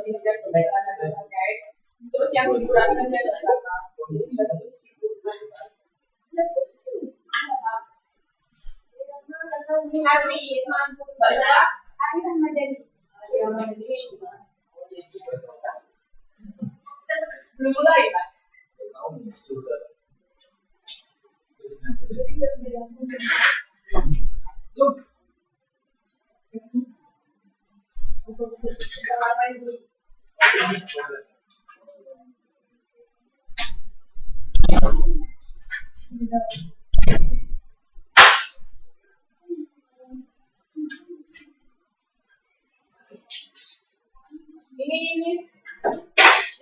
sini kan ada terkait. Terus yang dikurangi kan ada berapa? Hari mampu baca. Hari sama jadi. Belum mulai Pak. Ini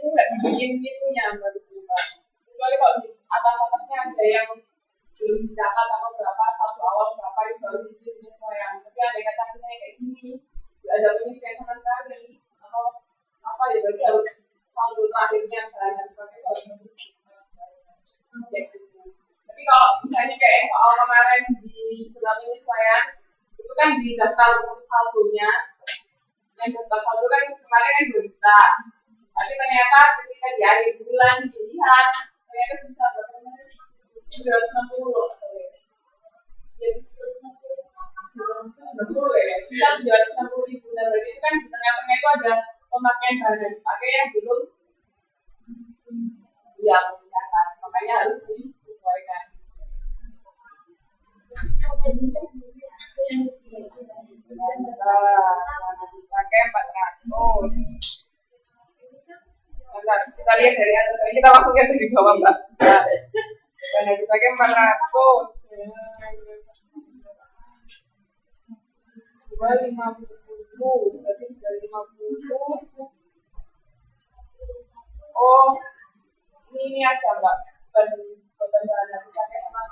nggak dibikin itunya Mbak Lupa. Kecuali kalau di atas-atasnya ada yang belum dicatat atau berapa satu awal berapa itu baru dibikin penyesuaian. Tapi ada kata-katanya kayak gini, ada penyesuaian sama sekali atau apa ya berarti harus saldo terakhirnya dan sebagainya harus cek. Tapi kalau misalnya kayak soal kemarin di surat penyesuaian itu kan di daftar saldonya. Yang daftar saldo kan kemarin kan 2 juta. Tapi ternyata ketika di akhir bulan dilihat ternyata bisa berapa? 760. Jadi 760 ya. Bisa 760.000. Dan berarti itu kan di tengah-tengah itu ada pemakaian bahan dan sebagainya yang belum dicatat. Makanya harus disesuaikan. Pakai 400. Bentar, kita lihat dari atas. Kita langsung lihat dari bawah, Mbak. Dana dipakai 400. 250. Berarti sudah 50. Oh, ini aja, Mbak. Beban dana dipakai sama.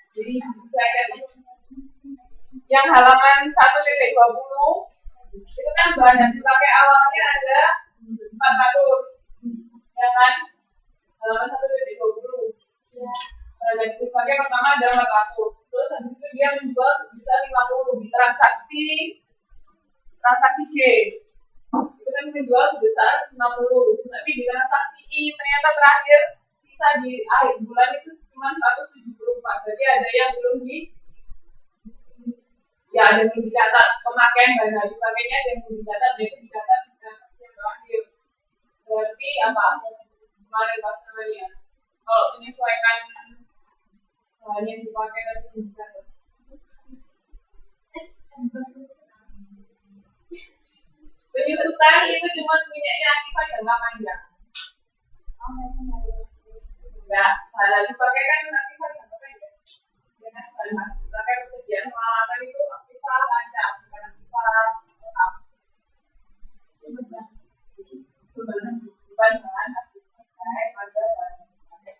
Jadi saya yang halaman 1.20 itu kan bahan yang dipakai awalnya ada 400, ya kan? Halaman 1.20. Bahan yang dipakai pertama ada 400. Terus habis itu dia menjual bisa 50 di transaksi G. Itu kan menjual sebesar 50. Tapi di transaksi I ternyata terakhir sisa di akhir bulan itu cuma 174. Berarti ada yang belum ada yang dicatat pemakaian bahan habis pakainya, ada yang belum dicatat, yaitu dicatat di transaksi yang terakhir. Berarti apa? Kemarin pasangannya. Kalau menyesuaikan bahan yang dipakai dan belum dicatat. Penyusutan itu cuma minyaknya aktif jangka panjang. Enggak, bahan habis pakai kan aktif jangka panjang. Dengan bahan habis pakai persediaan peralatan itu aktifah lancar, bukan aktifah tetap. Bukan bahan habis pakai pada bahan habis pakai.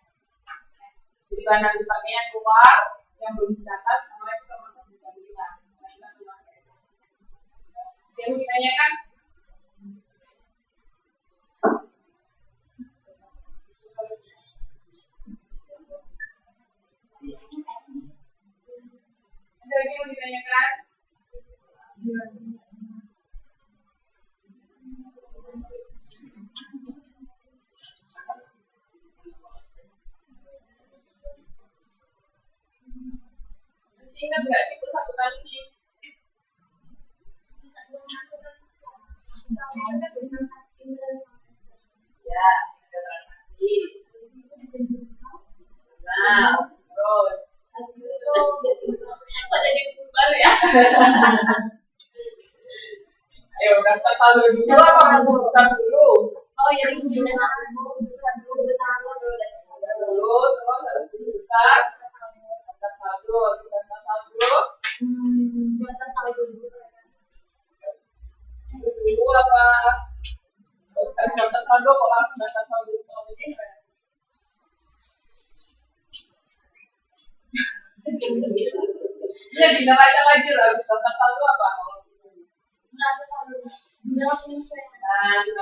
Jadi bahan habis pakainya keluar yang belum dicatat sama itu termasuk disabilitas. Yang ditanyakan ada lagi yang ditanyakan? Ingat nggak sih persatuan sih? Ya, ada transaksi. Nah, terus kok jadi pusat ya? Ayo daftar saldo dulu apa keputusan dulu? Oh ya, keputusan dulu terus harus besar. Daftar saldo. Dulu apa? Daftar saldo kok langsung daftar saldo ini? Ya baca lagi lah, daftar saldo apa? Nah,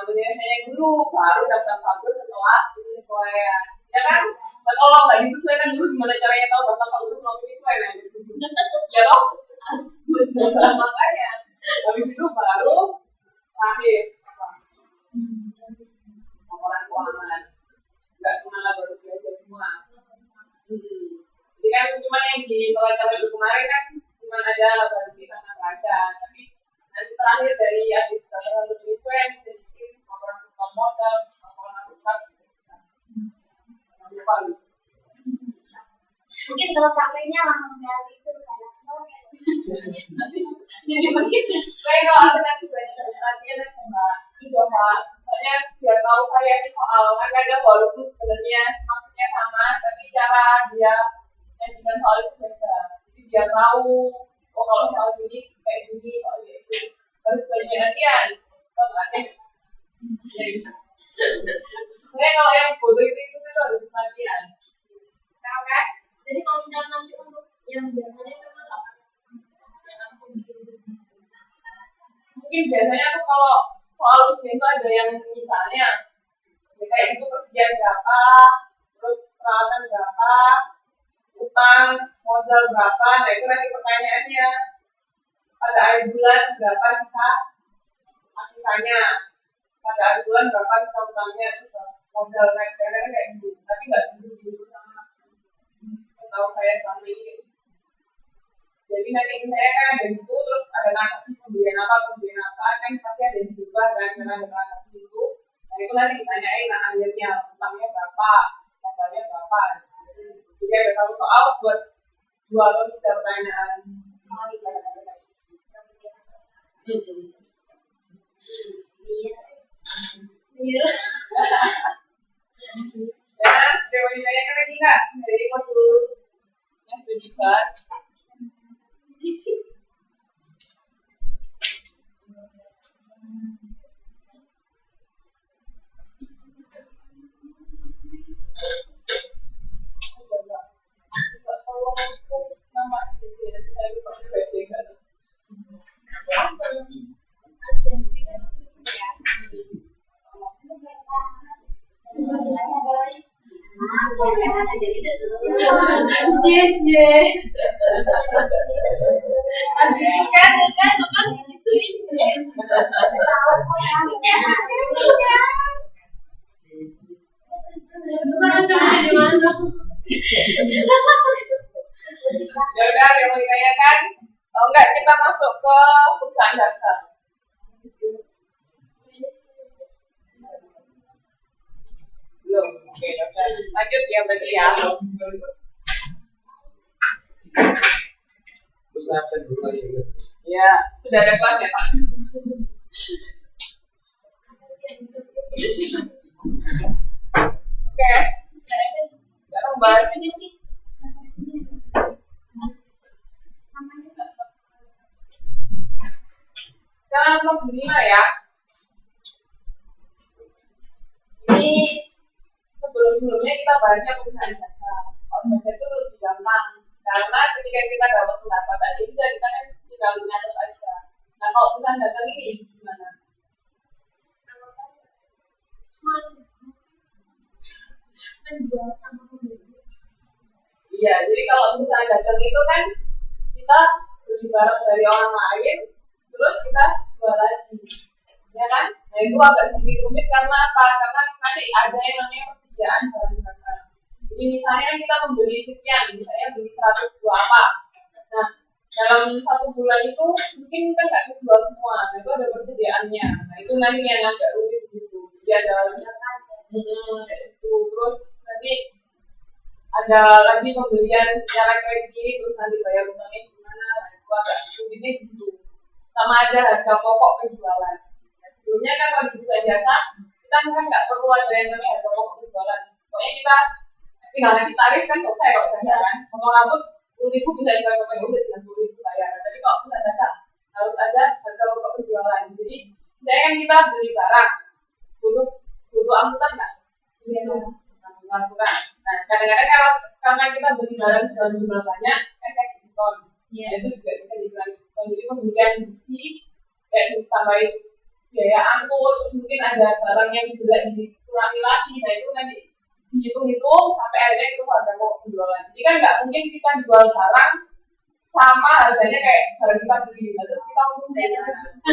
penyesuaian dulu, baru daftar saldo setelah penyesuaian. Ya kan? Nah, kalau nggak disesuaikan dulu, gimana caranya tahu daftar saldo setelah penyesuaian? Ya loh? Makanya, habis itu baru terakhir laporan keuangan, nggak cuma labor belajar semua. Jadi kan cuma yang di neraca itu kemarin kan cuma ada labor sama neraca, tapi nanti terakhir dari habis laporan itu yang bisa bikin laporan keuangan modal, laporan aset. Lupa lu. Mungkin kalau prakteknya langsung dari itu kayak jadi mungkin kayak kalau aku nanti banyak latihan sama coba soalnya biar tahu variasi soal kan kadang walaupun sebenarnya maksudnya sama tapi cara dia mengajukan soal itu beda, jadi biar tahu oh kalau soal ini kayak gini soal itu harus banyak latihan kalau nggak deh sebenarnya kalau yang bodoh itu harus latihan tahu kan. Jadi kalau misalnya nanti untuk yang biasanya memang mungkin biasanya tuh kalau soal ujian itu ada yang misalnya kayak itu persediaan berapa, terus peralatan berapa, utang modal berapa, nah itu nanti pertanyaannya pada akhir bulan berapa sisa sisanya, pada akhir bulan berapa sisa utangnya, modal naik kayak gitu, tapi nggak gitu sama tahu saya selama ini. Jadi nanti saya kan ada itu terus ada transaksi pembelian apa kan pasti ada yang berubah kan karena ada transaksi itu. Nah itu nanti ditanyain nah akhirnya utangnya berapa, modalnya berapa. Jadi ada satu soal buat 2 atau 3 pertanyaan. Iya. Ya, coba ditanyakan lagi nggak dari modul yang sudah dibahas? Ya udah, yang mau ditanyakan, kalau enggak kita masuk ke perusahaan data. Belum, oke, lanjut ya berarti ya. Ya, sudah ada kelas ya Pak? Oke, sekarang bahas ini sih. Sekarang nomor 5 ya. Ini sebelumnya kita bahasnya perusahaan jasa. Kalau jasa itu lebih gampang karena ketika kita dapat pendapatan ya sudah kita kan tinggal nyatet aja. Nah kalau perusahaan dagang ini gimana? Iya, jadi kalau perusahaan dagang itu kan kita beli barang dari orang lain, terus kita jual lagi, ya kan? Nah itu agak sedikit rumit karena apa? Karena nanti ada yang namanya persediaan barang dagang. Jadi misalnya kita membeli sekian, misalnya beli 100 buah apa? Nah dalam 1 bulan itu mungkin kan nggak dijual semua, nah itu ada persediaannya. Nah itu nanti yang agak rumit gitu. Jadi ada itu, terus nanti ada lagi pembelian secara kredit, terus nanti bayar utangnya gimana? Nah itu agak rumitnya gitu. Sama ada harga pokok penjualan. Nah, sebelumnya kan kalau di perusahaan jasa kita kan nggak perlu ada yang namanya harga pokok penjualan. Pokoknya kita tinggal ngasih tarif kan selesai kalau jasa kan. Potong rambut 10.000 bisa jual ke udah dengan 10.000 bayar. Tapi kalau perusahaan jasa harus ada harga pokok penjualan. Jadi misalnya kan kita beli barang butuh angkutan nggak? Itu angkutan. Nah kadang-kadang kalau karena kita beli barang dalam jumlah banyak kan kasih diskon. Itu juga bisa dibilang diskon. Jadi pembelian besi kayak ditambahin biaya angkut, terus mungkin ada barang yang jelek dikurangi lagi. Nah itu nanti dihitung-hitung sampai akhirnya itu harga pokok penjualan. Jadi kan nggak mungkin kita jual barang sama harganya kayak barang kita beli. Terus kita untung dari mana?